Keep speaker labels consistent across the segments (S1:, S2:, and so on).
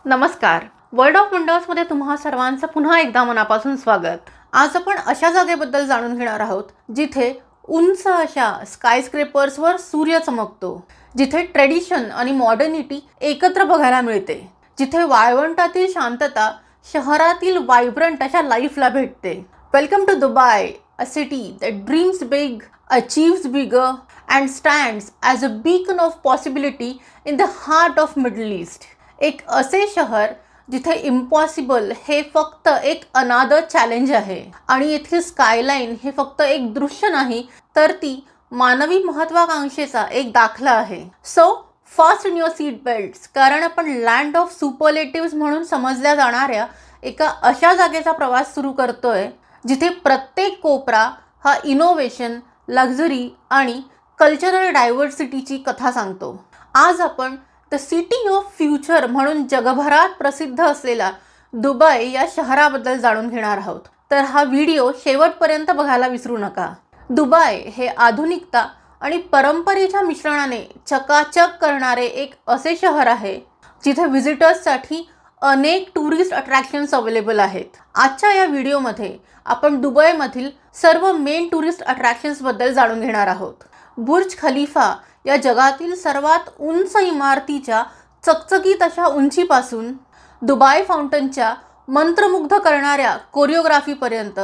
S1: नमस्कार. World of वंडर्समध्ये तुम्हा सर्वांचं पुन्हा एकदा मनापासून स्वागत. आज आपण अशा जागेबद्दल जाणून घेणार आहोत जिथे उंच अशा स्कायस्क्रेपर्सवर सूर्य चमकतो, जिथे ट्रेडिशन आणि मॉडर्निटी एकत्र बघायला मिळते, जिथे वाळवंटातील शांतता शहरातील वायब्रंट अशा लाईफला भेटते. Welcome to Dubai, a city that dreams big, achieves bigger, and stands as a beacon of possibility in the heart of Middle East. एक असे शहर जिथे इम्पॉसिबल हे फक्त एक अनादर चॅलेंज आहे आणि येथील स्कायलाईन हे फक्त एक दृश्य नाही तर ती मानवी महत्वाकांक्षेचा एक दाखला आहे. So fast in your seat belts, कारण आपण लँड ऑफ सुपरलेटिव्स म्हणून समजल्या जाणाऱ्या एका अशा जागेचा प्रवास सुरू करतोय जिथे प्रत्येक कोपरा हा इनोव्हेशन, लक्झरी आणि कल्चरल डायव्हर्सिटीची कथा सांगतो. आज आपण द सिटी ऑफ फ्युचर म्हणून जगभरात प्रसिद्ध असलेला दुबई या शहराबद्दल जाणून घेणार आहोत. तर हा व्हिडिओ शेवटपर्यंत बघायला विसरू नका. दुबई हे आधुनिकता आणि परंपरेच्या मिश्रणाने चकाचक करणारे एक असे शहर आहे जिथे व्हिजिटर्ससाठी अनेक टुरिस्ट अट्रॅक्शन्स अवेलेबल आहेत. आजच्या या व्हिडिओमध्ये आपण दुबईमधील सर्व मेन टुरिस्ट अट्रॅक्शन्सबद्दल जाणून घेणार आहोत. बुर्ज खलिफा या जगातील सर्वात उंच इमारतीच्या चकचकीत अशा उंचीपासून दुबई फाउंटनच्या मंत्रमुग्ध करणाऱ्या कोरिओग्राफीपर्यंत,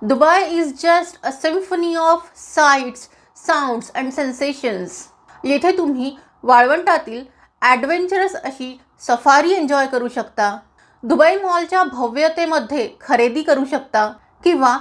S1: Dubai is just a symphony of sights, sounds and sensations. येथे तुम्ही वाळवंटातील ॲडव्हेंचरस अशी सफारी एन्जॉय करू शकता, दुबई मॉलच्या भव्यतेमध्ये खरेदी करू शकता किंवा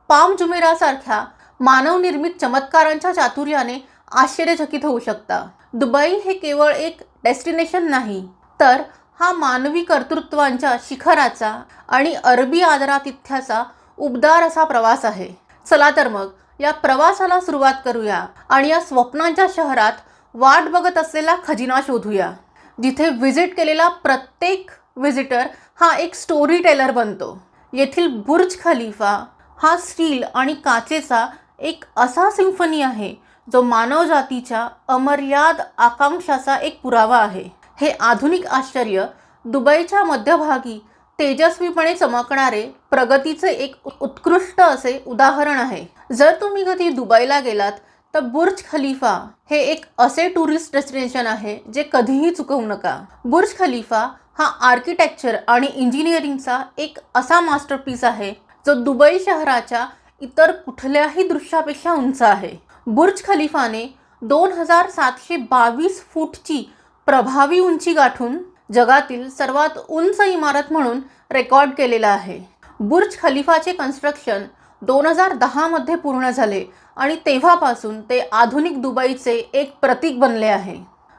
S1: पाम जुमेरासारख्या मानवनिर्मित चमत्कारांच्या चातुर्याने आश्चर्यचकित होऊ शकता. दुबई हे केवळ एक डेस्टिनेशन नाही, तर हा मानवी कर्तृत्वांच्या शिखराचा आणि अरबी आदरातिथ्याचा उबदार असा प्रवास आहे. चला तर मग या प्रवासाला सुरुवात करूया आणि या स्वप्नांच्या शहरात वाट बघत असलेला खजिना शोधूया, जिथे व्हिजिट केलेला प्रत्येक व्हिजिटर हा एक स्टोरी टेलर बनतो. येथील बुर्ज खलिफा हा स्टील आणि काचेचा एक असा सिम्फनी आहे जो मानवजातीच्या अमर्याद आकांक्षाचा एक पुरावा आहे. हे आधुनिक आश्चर्य दुबईच्या मध्यभागी तेजस्वीपणे चमकणारे प्रगतीचे एक उत्कृष्ट असे उदाहरण आहे. जर तुम्ही कधी दुबईला गेलात तर बुर्ज खलिफा हे एक असे टुरिस्ट डेस्टिनेशन आहे जे कधीही चुकवू नका. बुर्ज खलिफा हा आर्किटेक्चर आणि इंजिनिअरिंगचा एक असा मास्टरपीस आहे जो दुबई शहराच्या इतर कुठल्याही दृश्यापेक्षा उंच आहे. बुर्ज खलिफाने 2722 फूटची प्रभावी उंची गाठून जगातील सर्वात उंच इमारत म्हणून रेकॉर्ड केलेला आहे. बुर्ज खलिफाचे कन्स्ट्रक्शन 2010 मध्ये पूर्ण झाले आणि तेव्हापासून ते आधुनिक दुबईचे एक प्रतीक बनले आहे.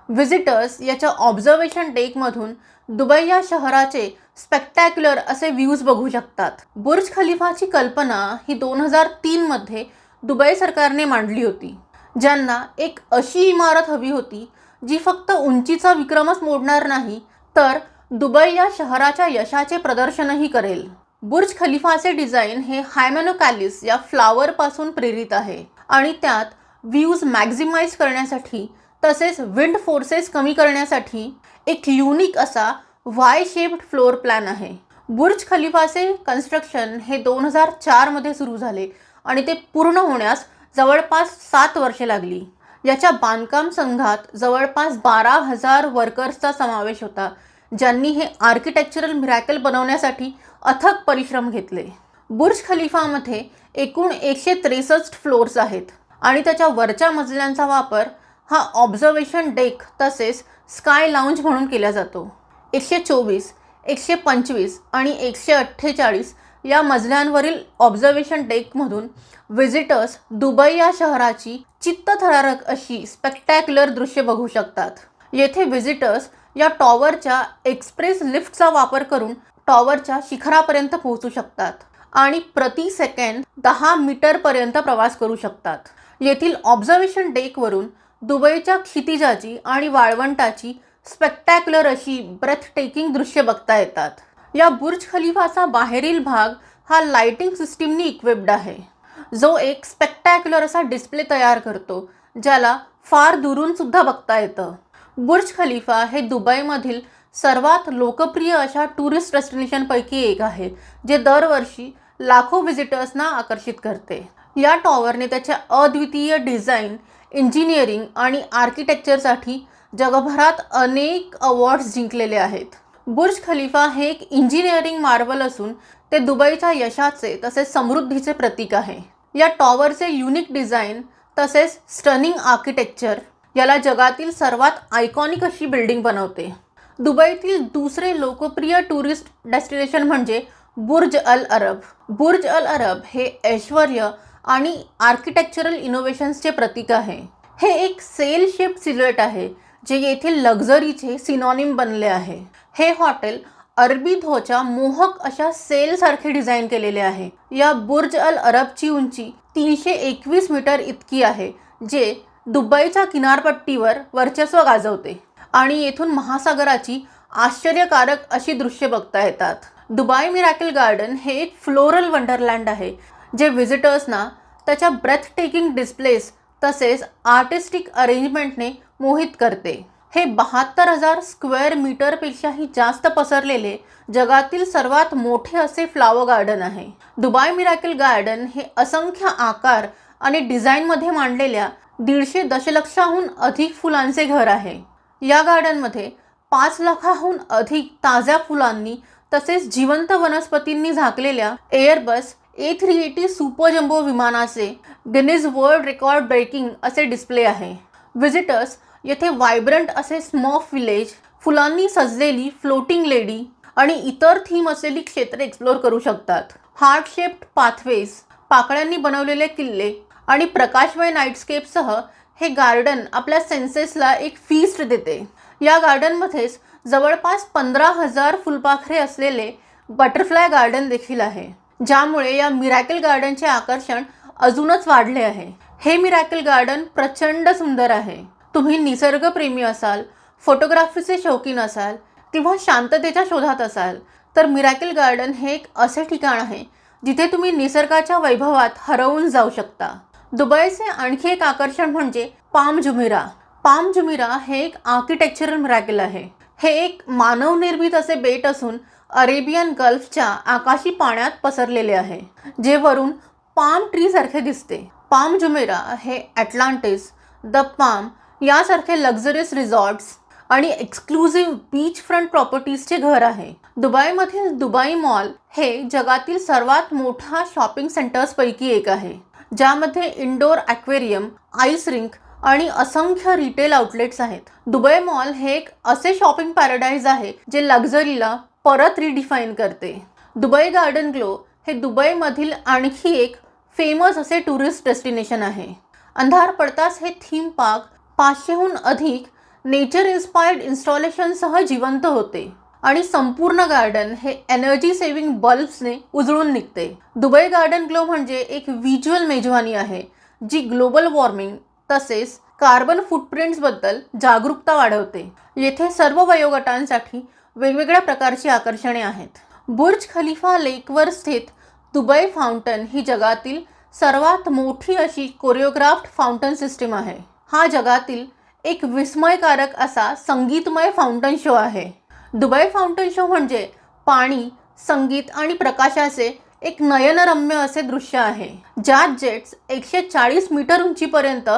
S1: व्हिजिटर्स याच्या ऑब्झर्वेशन डेकमधून दुबई या शहराचे स्पेक्टॅक्युलर असे व्ह्यूज बघू शकतात. बुर्ज खलिफाची कल्पना ही 2003 मध्ये दुबई सरकारने मांडली होती, ज्यांना एक अशी इमारत हवी होती जी फक्त उंचीचा विक्रमच मोडणार नाही तर दुबई या शहराच्या यशाचे प्रदर्शनही करेल. बुर्ज खलिफाचे डिझाईन हे हायमॅनोकॅलिस या फ्लावरपासून प्रेरित आहे आणि त्यात व्ह्यूज मॅक्झिमाइज करण्यासाठी तसेच विंड फोर्सेस कमी करण्यासाठी एक युनिक असा वाय शेप्ड फ्लोअर प्लॅन आहे. बुर्ज खलिफाचे कन्स्ट्रक्शन हे 2004 मध्ये सुरू झाले आणि ते पूर्ण होण्यास जवळपास 7 वर्षे लागली. याच्या बांधकाम संघात जवळपास 12,000 वर्कर्सचा समावेश होता, ज्यांनी हे आर्किटेक्चरल मिरॅकल बनवण्यासाठी अथक परिश्रम घेतले. बुर्ज खलिफामध्ये एकूण 163 फ्लोअर्स आहेत आणि त्याच्या वरच्या मजल्यांचा वापर हा ऑब्झर्वेशन डेक तसेच स्काय लाऊंज म्हणून केला जातो. 124, 125 आणि 148 या मजल्यांवरील ऑब्झर्वेशन डेकमधून व्हिजिटर्स दुबई या शहराची चित्तथरारक अशी स्पेक्टॅक्युलर दृश्य बघू शकतात. येथे व्हिजिटर्स या टॉवरच्या एक्सप्रेस लिफ्टचा वापर करून टॉवरच्या शिखरापर्यंत पोहोचू शकतात आणि प्रति सेकंड 10 मीटरपर्यंत प्रवास करू शकतात. येथील ऑब्झर्वेशन डेकवरून दुबईच्या क्षितिजाची आणि वाळवंटाची स्पेक्टॅक्युलर अशी ब्रेथ टेकिंग दृश्य बघता येतात. या बुर्ज खलिफाचा बाहेरील भाग हा लाइटिंग सिस्टीमनी इक्विप्ड आहे, जो एक स्पेक्टॅक्युलर असा डिस्प्ले तयार करतो, ज्याला फार दुरून सुद्धा बघता येतं. बुर्ज खलिफा हे दुबईमधील सर्वात लोकप्रिय अशा टुरिस्ट डेस्टिनेशनपैकी एक आहे, जे दरवर्षी लाखो व्हिजिटर्सना आकर्षित करते. या टॉवरने त्याच्या अद्वितीय डिझाईन, इंजिनिअरिंग आणि आर्किटेक्चरसाठी जगभरात अनेक अवॉर्ड्स जिंकलेले आहेत. बुर्ज खलिफा हे एक इंजिनिअरिंग मार्वल असून ते दुबईच्या यशाचे तसेच समृद्धीचे प्रतीक आहे. या टॉवरचे युनिक डिझाईन तसेच स्टनिंग आर्किटेक्चर याला जगातील सर्वात आयकॉनिक अशी बिल्डिंग बनवते. दुबईतील दुसरे लोकप्रिय टुरिस्ट डेस्टिनेशन म्हणजे बुर्ज अल अरब. बुर्ज अल अरब हे ऐश्वर्य आणि आर्किटेक्चरल इनोव्हेशन्सचे प्रतीक आहे. हे एक सेल शेप्ड सिल्हुएट आहे, जे येथील लक्झरीचे सिनॉनिम बनले आहे. हे हॉटेल अरबी धोच्या मोहक अशा सेलसारखे डिझाईन केलेले आहे. या बुर्ज अल अरबची उंची 321 मीटर इतकी आहे, जे दुबईच्या किनारपट्टीवर वर्चस्व गाजवते आणि येथून महासागराची आश्चर्यकारक अशी दृश्ये बघता येतात. दुबई मिरॅकल गार्डन हे एक फ्लोरल वंडरलँड आहे, जे व्हिजिटर्सना त्याच्या ब्रेथ टेकिंग डिस्प्लेस तसेच आर्टिस्टिक अरेंजमेंटने मोहित करते. हे 72,000 स्क्वेअर मीटरपेक्षाही जास्त पसरलेले जगातील सर्वात मोठे असे फ्लावर गार्डन आहे. दुबई मिरॅकल गार्डन हे असंख्य आकार आणि डिझाईनमध्ये मांडलेल्या 150 दशलक्षाहून अधिक फुलांचे घर आहे. या गार्डनमध्ये 5 लाखाहून अधिक ताज्या फुलांनी तसेच जिवंत वनस्पतींनी झाकलेल्या एअरबस A380 सुपर जम्बो विमानाचे गिनीज वर्ल्ड रेकॉर्ड ब्रेकिंग असे डिस्प्ले आहे. व्हिजिटर्स येथे व्हायब्रंट असे स्मर्फ विलेज, फुलांनी सजलेली फ्लोटिंग लेडी आणि इतर थीम असलेली क्षेत्रे एक्सप्लोर करू शकतात. हार्ट शेप्ड पाथवेज, पाकळ्यांनी बनवलेले किल्ले आणि प्रकाशमय नाईटस्केपसह हे गार्डन आपल्या सेन्सेसला एक फीस्ट देते. या गार्डनमध्येच जवळपास 15,000 फुलपाखरे असलेले बटरफ्लाय गार्डन देखील आहे, ज्यामुळे या मिरॅकल गार्डनचे आकर्षण अजूनच वाढले आहे. हे मिरॅकल गार्डन प्रचंड सुंदर आहे. तुम्ही निसर्गप्रेमी असाल, फोटोग्राफीचे शौकीन असाल किंवा शांततेच्या शोधात असाल तर मिरॅकल गार्डन हे एक असे ठिकाण आहे जिथे तुम्ही निसर्गाच्या वैभवात हरवून जाऊ शकता. दुबईचे आणखी एक आकर्षण म्हणजे पाम जुमिरा. पाम जुमिरा हे एक आर्किटेक्चरल मिरॅकल आहे. हे एक मानवनिर्मित असे बेट असून अरेबियन गल्फच्या आकाशी पाण्यात पसरलेले आहे, जे वरून पाम ट्री सारखे दिसते. पाम जुमेरा हे अटलांटिस, द पाम यासारखे लक्झरियस रिसॉर्ट्स आणि एक्सक्लुझिव्ह बीच फ्रंट प्रॉपर्टीजचे घर आहे. दुबईमधील दुबई मॉल हे जगातील सर्वात मोठा शॉपिंग सेंटर्सपैकी एक आहे, ज्यामध्ये इंडोर ॲक्वेरियम, आईस रिंक आणि असंख्य रिटेल आउटलेट्स आहेत. दुबई मॉल हे एक असे शॉपिंग पॅराडाईज आहे जे लक्झरीला परत रिडिफाईन करते. दुबई गार्डन ग्लो हे दुबईमधील आणखी एक फेमस असे टुरिस्ट डेस्टिनेशन आहे. अंधार पडताच हे थीम पार्क 500हून अधिक नेचर इन्स्पायर्ड इन्स्टॉलेशनसह जिवंत होते आणि संपूर्ण गार्डन हे एनर्जी सेव्हिंग बल्ब्सने उजळून निघते. दुबई गार्डन ग्लो म्हणजे एक व्हिज्युअल मेजवानी आहे, जी ग्लोबल वॉर्मिंग तसेच कार्बन फूटप्रिंट्सबद्दल जागरूकता वाढवते. येथे सर्व वयोगटांसाठी वेगवेगळ्या प्रकारची आकर्षणे आहेत. बुर्ज खलिफा लेकवर स्थित दुबई फाउंटन ही जगातील सर्वात मोठी अशी कोरिओग्राफ्ड फाउंटन सिस्टीम आहे. हा जगातील एक विस्मयकारक असा संगीतमय फाउंटन शो आहे. दुबई फाउंटन शो म्हणजे पाणी, संगीत आणि प्रकाशाचे एक नयनरम्य असे दृश्य आहे, ज्यात जेट्स 140 मीटर उंचीपर्यंत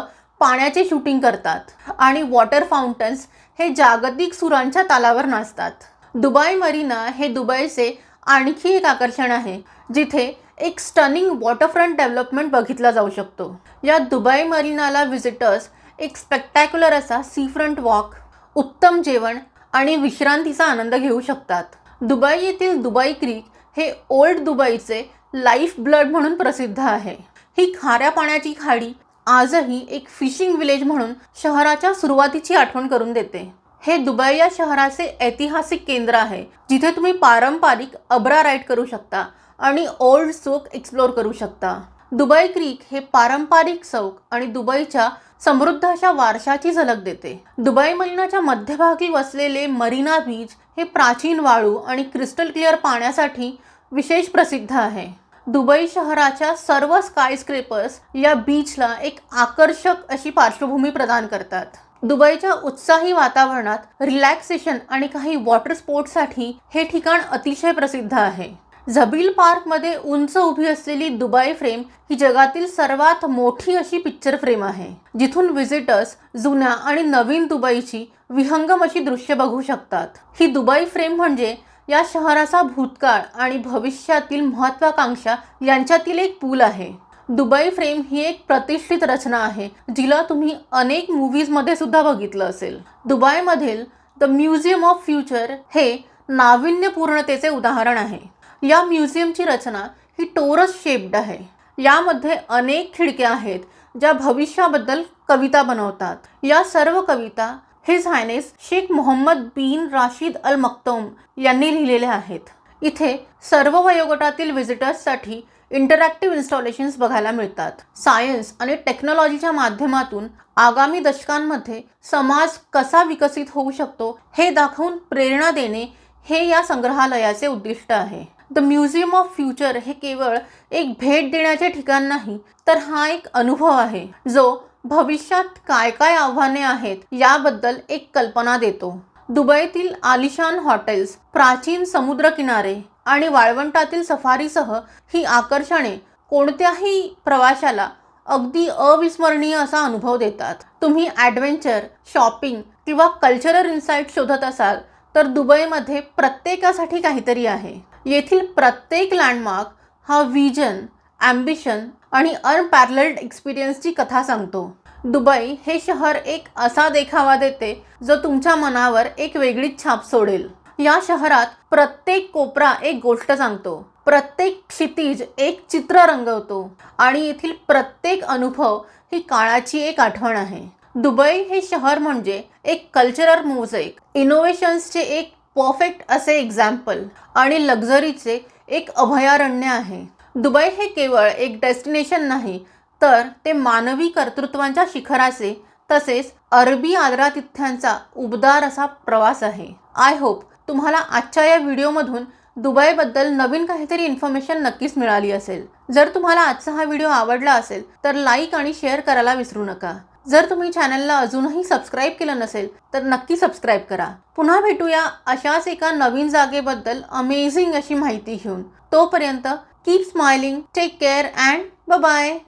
S1: पाण्याचे शूटिंग करतात आणि वॉटर फाउंटन्स हे जागतिक सुरांच्या तालावर नाचतात. दुबई मरीना हे दुबईचे आणखी एक आकर्षण आहे, जिथे एक स्टनिंग वॉटरफ्रंट डेव्हलपमेंट बघितला जाऊ शकतो. या दुबई मरीनाला व्हिजिटर्स एक स्पेक्टॅक्युलर असा सीफ्रंट वॉक, उत्तम जेवण आणि विश्रांतीचा आनंद घेऊ शकतात. दुबई येथील दुबई क्रीक हे ओल्ड दुबईचे लाईफ ब्लड म्हणून प्रसिद्ध आहे. ही खाऱ्या पाण्याची खाडी आजही एक फिशिंग विलेज म्हणून शहराच्या सुरुवातीची आठवण करून देते. हे दुबई या शहराचे ऐतिहासिक केंद्र आहे, जिथे तुम्ही पारंपरिक अब्रा राईड करू शकता आणि ओल्ड चौक एक्सप्लोर करू शकता. दुबई क्रीक हे पारंपरिक चौक आणि दुबईच्या समृद्ध अशा वारशाची झलक देते. दुबई मरीनाच्या मध्यभागी वसलेले मरीना बीच हे प्राचीन वाळू आणि क्रिस्टल क्लिअर पाण्यासाठी विशेष प्रसिद्ध आहे. दुबई शहराच्या सर्व स्कायस्क्रेपर्स या बीचला एक आकर्षक अशी पार्श्वभूमी प्रदान करतात. दुबईच्या उत्साही वातावरणात रिलॅक्सेशन आणि काही वॉटर स्पोर्ट्ससाठी हे ठिकाण अतिशय प्रसिद्ध आहे. झबील पार्कमध्ये उंच उभी असलेली दुबई फ्रेम ही जगातील सर्वात मोठी अशी पिक्चर फ्रेम आहे, जिथून व्हिजिटर्स जुन्या आणि नवीन दुबईची विहंगम अशी दृश्य बघू शकतात. ही दुबई फ्रेम म्हणजे या शहराचा भूतकाळ आणि भविष्यातील महत्त्वाकांक्षा यांच्यातील एक पूल आहे. दुबई फ्रेम ही एक प्रतिष्ठित रचना आहे, जिला तुम्ही अनेक मूव्हीजमध्ये सुद्धा बघितलं असेल. दुबईमधील द म्युझियम ऑफ फ्युचर हे नाविन्यपूर्णतेचे उदाहरण आहे. या म्युझियमची रचना ही टोरस शेप्ड आहे. यामध्ये अनेक खिडक्या आहेत, ज्या भविष्याबद्दल कविता बनवतात. या सर्व कविता हिज हायनेस शेख मोहम्मद बिन राशिद अल मक्तूम यांनी लिहिलेल्या आहेत. इथे सर्व वयोगटातील व्हिजिटर्ससाठी इंटरॅक्टिव्ह इन्स्टॉलेशन्स बघायला मिळतात. सायन्स आणि टेक्नॉलॉजीच्या माध्यमातून आगामी दशकांमध्ये समाज कसा विकसित होऊ शकतो हे दाखवून प्रेरणा देणे हे या संग्रहालयाचे उद्दिष्ट आहे. द म्युझियम ऑफ फ्युचर हे केवळ एक भेट देण्याचे ठिकाण नाही, तर हा एक अनुभव आहे, जो भविष्यात काय काय आव्हाने आहेत याबद्दल एक कल्पना देतो. दुबईतील आलिशान हॉटेल्स, प्राचीन समुद्रकिनारे आणि वाळवंटातील सफारीसह ही आकर्षणे कोणत्याही प्रवाशाला अगदी अविस्मरणीय असा अनुभव देतात. तुम्ही ॲडव्हेंचर, शॉपिंग किंवा कल्चरल इन्साइट शोधत असाल तर दुबईमध्ये प्रत्येकासाठी काहीतरी आहे. येथील प्रत्येक लँडमार्क हा व्हिजन, ॲम्बिशन आणि अनपॅरलल्ड एक्सपिरियन्सची कथा सांगतो. दुबई हे शहर एक असा देखावा देते जो तुमच्या मनावर एक वेगळीच छाप सोडेल. या शहरात प्रत्येक कोपरा एक गोष्ट सांगतो, प्रत्येक क्षितिज एक चित्र रंगवतो आणि येथील प्रत्येक अनुभव ही काळाची एक आठवण आहे. दुबई हे शहर म्हणजे एक कल्चरल मोझेक, इनोव्हेशन्सचे एक परफेक्ट असे एक्झाम्पल आणि लक्झरीचे एक अभयारण्य आहे. दुबई हे केवळ एक डेस्टिनेशन नाही, तर ते मानवी कर्तृत्वांच्या शिखराचे तसेच अरबी आदरातिथ्यांचा उबदार असा प्रवास आहे. आय होप तुम्हाला आजच्या या व्हिडिओमधून दुबईबद्दल नवीन काहीतरी इन्फॉर्मेशन नक्कीच मिळाली असेल. जर तुम्हाला आजचा हा व्हिडिओ आवडला असेल तर लाईक आणि शेअर करायला विसरू नका. जर तुम्ही चॅनलला अजूनही सबस्क्राईब केलं नसेल तर नक्की सबस्क्राईब करा. पुन्हा भेटूया अशाच एका नवीन जागेबद्दल अमेझिंग अशी माहिती घेऊन. तोपर्यंत keep smiling, take care and bye bye.